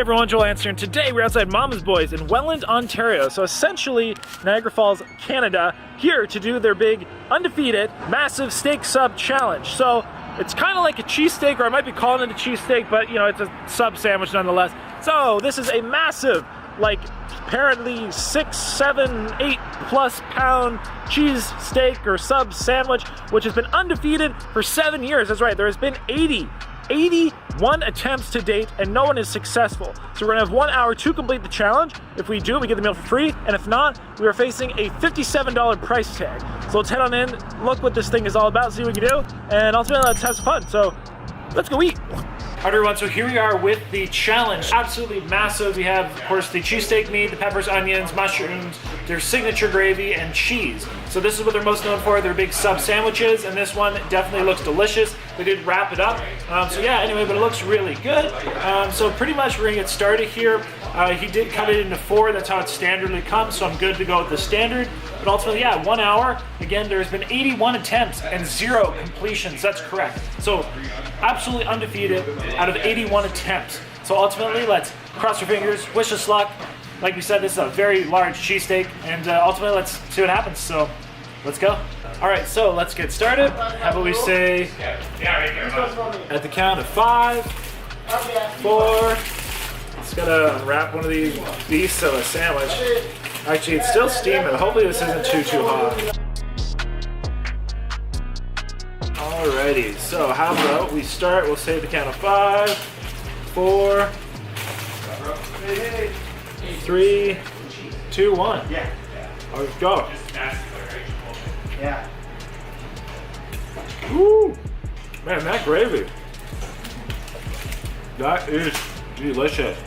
everyone, Joel Hansen, and today we're outside Mama's Boys in Welland, Ontario. So essentially, Niagara Falls, Canada, here to do their big, undefeated, massive steak sub challenge. So it's kind of like a cheesesteak, or I might be calling it a cheesesteak, but you know, it's a sub sandwich nonetheless. So this is a massive, like apparently 6, 7, 8 plus pound cheese steak or sub sandwich, which has been undefeated for 7 years. That's right, there has been 81 attempts to date, and no one is successful. So we're gonna have 1 hour to complete the challenge. If we do, we get the meal for free, and if not, we are facing a $57 price tag. So let's head on in, look what this thing is all about, see what we can do, and ultimately let's have some fun. So let's go eat. All right, everyone, so here we are with the challenge. Absolutely massive. We have, of course, the cheesesteak meat, the peppers, onions, mushrooms, their signature gravy, and cheese. So this is what they're most known for, their big sub sandwiches, and this one definitely looks delicious. They did wrap it up. So yeah, anyway, but it looks really good. So pretty much we're gonna get started here. He did cut it into 4, that's how it standardly comes, so I'm good to go with the standard. But ultimately, yeah, 1 hour. Again, there's been 81 attempts and 0 completions, that's correct. So absolutely undefeated out of 81 attempts. So ultimately, let's cross your fingers, wish us luck. Like we said, this is a very large cheesesteak, and ultimately, let's see what happens. So let's go. All right, so let's get started. How about we say, at the count of 5, 4, just gotta unwrap one of these beasts of a sandwich. Actually, it's still steaming. Hopefully this isn't too hot. Alrighty, so how about we start, we'll say at the count of 5, 4, 3, 2, 1. Let's go. Yeah. Woo! Man, that gravy. That is delicious.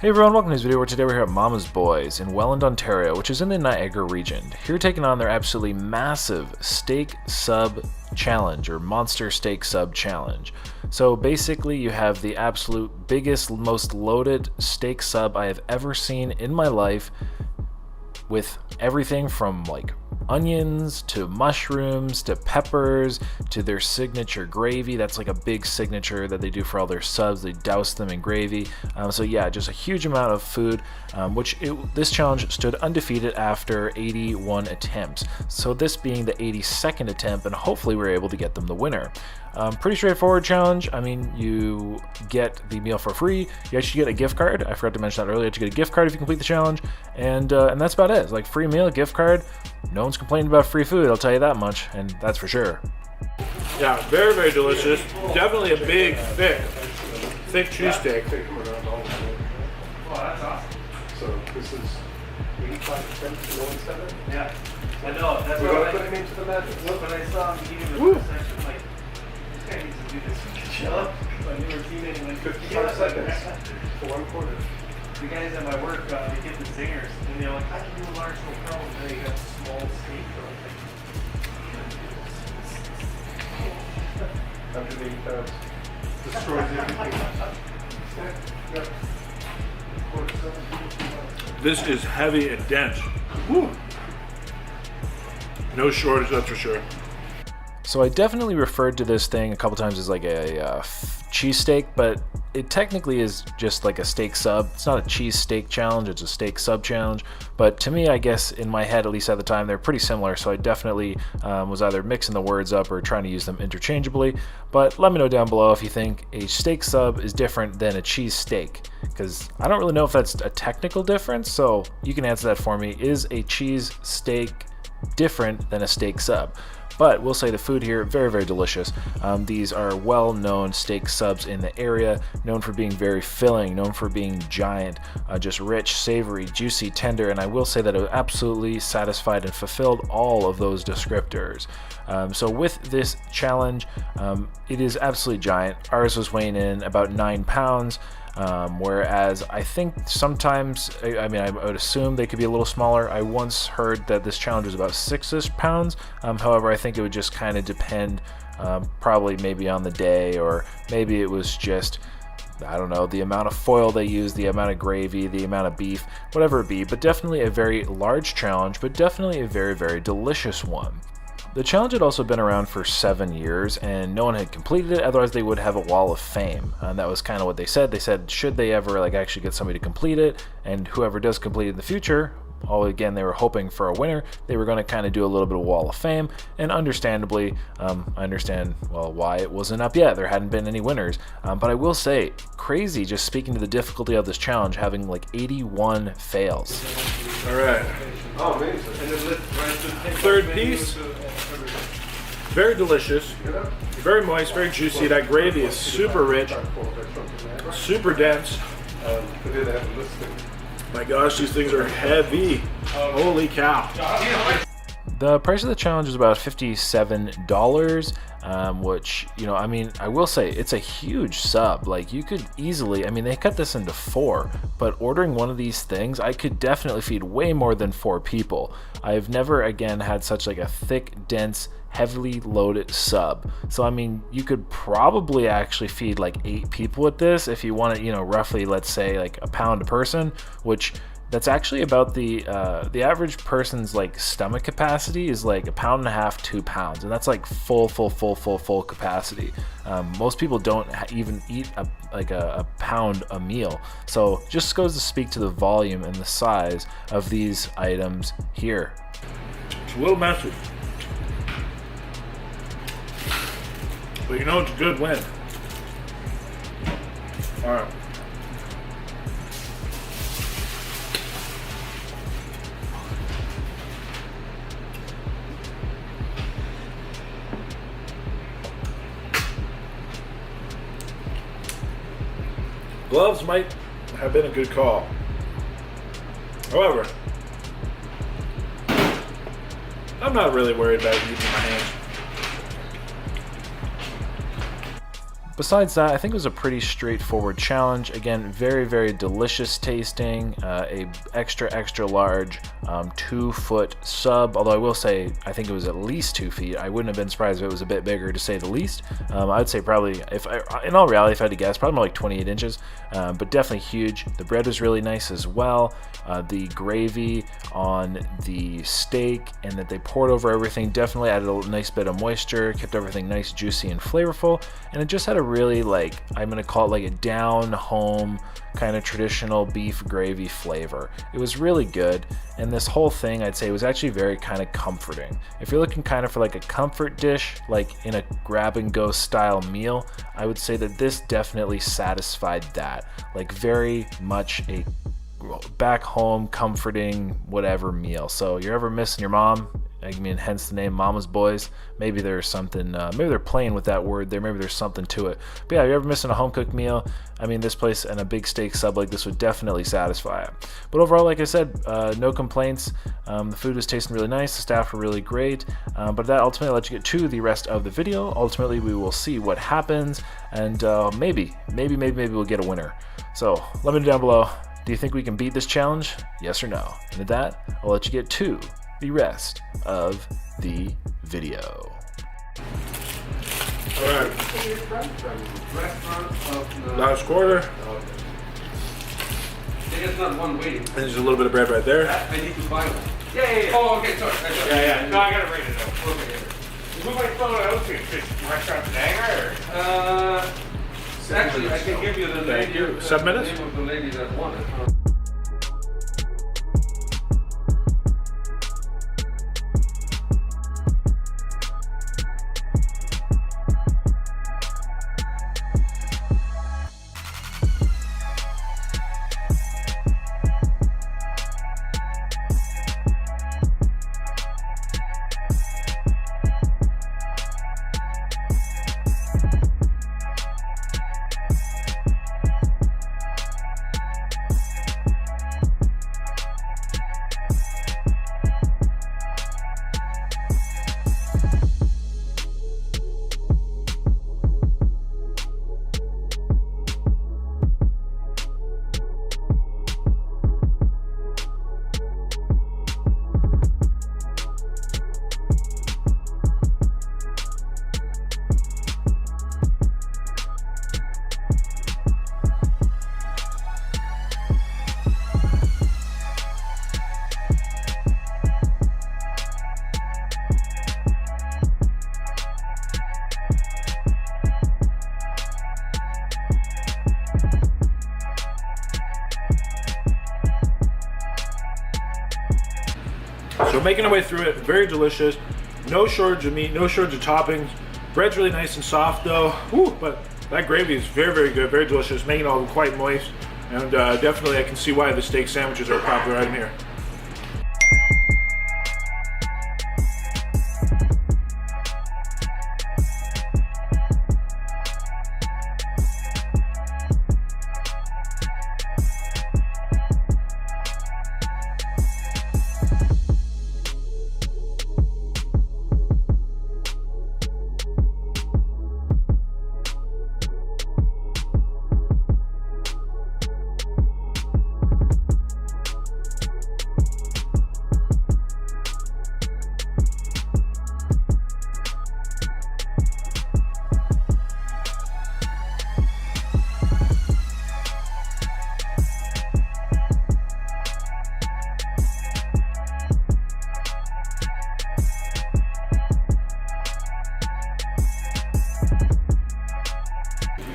Hey everyone, welcome to this video where today we're here at Mama's Boys in Welland, Ontario, which is in the Niagara region. Here taking on their absolutely massive steak sub challenge, or monster steak sub challenge. So basically you have the absolute biggest, most loaded steak sub I have ever seen in my life, with everything from like onions to mushrooms to peppers to their signature gravy. That's like a big signature that they do for all their subs. They douse them in gravy. So yeah, just a huge amount of food, this challenge stood undefeated after 81 attempts. So this being the 82nd attempt, and hopefully we're able to get them the winner. Pretty straightforward challenge. I mean, you get the meal for free. You actually get a gift card. I forgot to mention that earlier. You get a gift card if you complete the challenge, and that's about it. It's like free meal, gift card. No one's complaining about free food, I'll tell you that much, and that's for sure. Yeah, very, very delicious. Definitely a big, thick cheesesteak. Oh, that's awesome. So this is 85% low and 7? Yeah. I know. That's what I put him into the magic. When I saw him eating the first section, like, this guy needs to do this. Chill up. My new routine anyway. 55 seconds for 1/4. The guys at my work, they get the zingers, and they're like, I can do a large no problem. And then you got a small steak. After 80 pounds. Destroys everything. This is heavy and dense. Woo. No shortage, that's for sure. So I definitely referred to this thing a couple times as like a cheesesteak, but it technically is just like a steak sub. It's not a cheese steak challenge, it's a steak sub challenge. But to me, I guess in my head, at least at the time, they're pretty similar. So I definitely was either mixing the words up or trying to use them interchangeably. But let me know down below if you think a steak sub is different than a cheese steak, because I don't really know if that's a technical difference. So you can answer that for me. Is a cheese steak different than a steak sub? But we'll say the food here, very, very delicious. These are well-known steak subs in the area, known for being very filling, known for being giant, just rich, savory, juicy, tender, and I will say that it absolutely satisfied and fulfilled all of those descriptors. So with this challenge, it is absolutely giant. Ours was weighing in about 9 pounds. Whereas I think sometimes, I would assume they could be a little smaller. I once heard that this challenge was about 6-ish pounds. However, I think it would just kind of depend, probably maybe on the day, or maybe it was just, I don't know, the amount of foil they use, the amount of gravy, the amount of beef, whatever it be. But definitely a very large challenge, but definitely a very, very delicious one. The challenge had also been around for 7 years, and no one had completed it, otherwise they would have a wall of fame. And that was kind of what they said. They said, should they ever like actually get somebody to complete it, and whoever does complete it in the future, again, they were hoping for a winner. They were going to kind of do a little bit of wall of fame, and understandably, I understand, well, why it wasn't up yet. There hadn't been any winners. But I will say, crazy, just speaking to the difficulty of this challenge, having like 81 fails. All right. Oh, amazing. Third piece. Very delicious. Very moist, very juicy. That gravy is super rich, super dense. My gosh, these things are heavy. Holy cow. The price of the challenge is about $57, which, you know, I mean, I will say it's a huge sub. Like, you could easily, I mean, they cut this into 4, but ordering one of these things, I could definitely feed way more than 4 people. I've never, again, had such like a thick, dense, heavily loaded sub. So I mean, you could probably actually feed like 8 people with this if you want to, you know, roughly, let's say like a pound a person, which that's actually about the average person's like stomach capacity is like 1.5 pounds, 2 pounds, and that's like full capacity. Most people don't even eat a pound a meal, so just goes to speak to the volume and the size of these items here. It's a little messy, but you know it's a good win. All right. Gloves might have been a good call. However, I'm not really worried about using my hands. Besides that, I think it was a pretty straightforward challenge. Again, very delicious tasting, a extra large 2-foot sub, although I will say I think it was at least 2 feet. I wouldn't have been surprised if it was a bit bigger, to say the least. I'd say probably, in all reality, if I had to guess, probably more like 28 inches, but definitely huge. The bread was really nice as well. The gravy on the steak and that they poured over everything definitely added a nice bit of moisture, kept everything nice, juicy, and flavorful, and it just had a really, like, I'm gonna call it like a down home kind of traditional beef gravy flavor. It was really good, and this whole thing, I'd say, was actually very kind of comforting. If you're looking kind of for like a comfort dish, like in a grab and go style meal, I would say that this definitely satisfied that. Like, very much a back home comforting whatever meal. So you're ever missing your mom, I mean, hence the name Mama's Boys, maybe there's something, maybe they're playing with that word there, maybe there's something to it. But yeah, you're ever missing a home cooked meal, I mean, this place and a big steak sub like this would definitely satisfy it. But overall, like I said, no complaints. The food was tasting really nice, the staff were really great, but that ultimately let you get to the rest of the video. Ultimately, we will see what happens, and maybe we'll get a winner. So let me know down below, do you think we can beat this challenge? Yes or no? And with that, I'll let you get to the rest of the video. All right. Last quarter. There's not one waiting. And there's a little bit of bread right there. I need to buy one. Yeah. Oh, okay, sorry. Yeah. No, I gotta write it out. Okay. Who am I throwing out to? Just restaurant Dagger? Actually, I can give you the Thank you. 7 minutes? name of the lady that won it. So making our way through it, very delicious. No shortage of meat, no shortage of toppings. Bread's really nice and soft though. Woo, but that gravy is very, very good, very delicious, making it all quite moist. And definitely I can see why the steak sandwiches are a popular item here.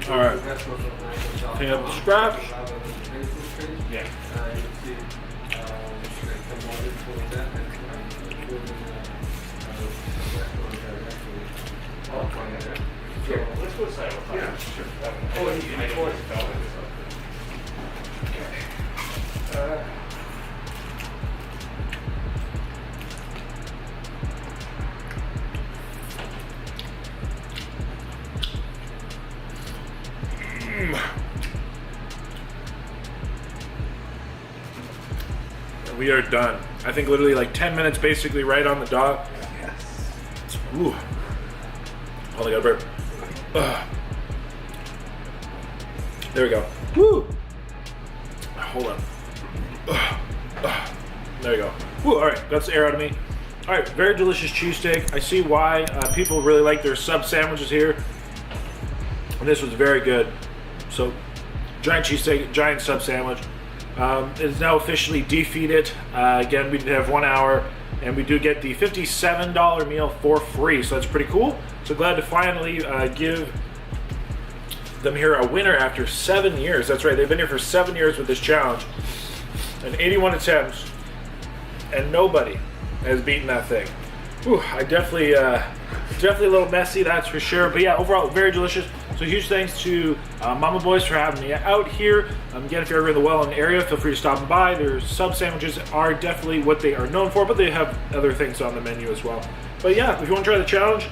All right, clean up the scraps. Yeah. Here, let's go side. Yeah, sure. Oh, and you can force it. We are done. I think literally like 10 minutes, basically right on the dot. Yes. Ooh. Oh, I got a burp. Ugh. There we go. Woo. Hold on. Ugh. Ugh. There we go. Woo. All right, got the air out of me. All right, very delicious cheesesteak. I see why people really like their sub sandwiches here. And this was very good. So, giant cheesesteak, giant sub sandwich. It is now officially defeated. Again, we did have 1 hour, and we do get the $57 meal for free, so that's pretty cool. So glad to finally give them here a winner after 7 years. That's right, they've been here for 7 years with this challenge, and 81 attempts, and nobody has beaten that thing. Whew, I definitely a little messy, that's for sure. But yeah, overall, very delicious. So huge thanks to Mama Boys for having me out here. Again, if you're ever in the Welland area, feel free to stop by. Their sub sandwiches are definitely what they are known for, but they have other things on the menu as well. But yeah, if you want to try the challenge,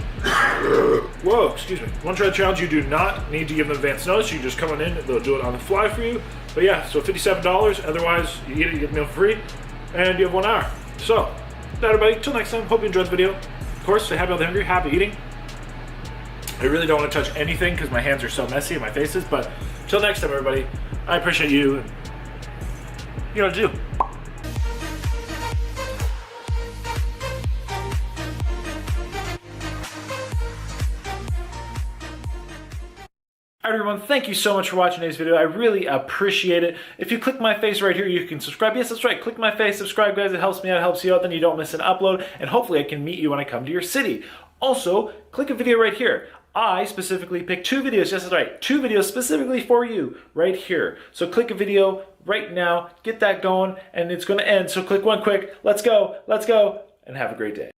whoa, excuse me. If you want to try the challenge, you do not need to give them advance notice. You just come on in, they'll do it on the fly for you. But yeah, so $57, otherwise you eat it, you get the meal for free, and you have 1 hour. So, that everybody, till next time, hope you enjoyed the video. Of course, stay happy, healthy, hungry, happy eating. I really don't want to touch anything because my hands are so messy and my face is, but till next time, everybody, I appreciate you. And you know what to do. Alright everyone, thank you so much for watching today's video. I really appreciate it. If you click my face right here, you can subscribe. Yes, that's right. Click my face, subscribe, guys. It helps me out, it helps you out. Then you don't miss an upload. And hopefully I can meet you when I come to your city. Also, click a video right here. I specifically picked 2 videos. Yes, that's right. 2 videos specifically for you right here. So click a video right now. Get that going. And it's going to end. So click one quick. Let's go. Let's go. And have a great day.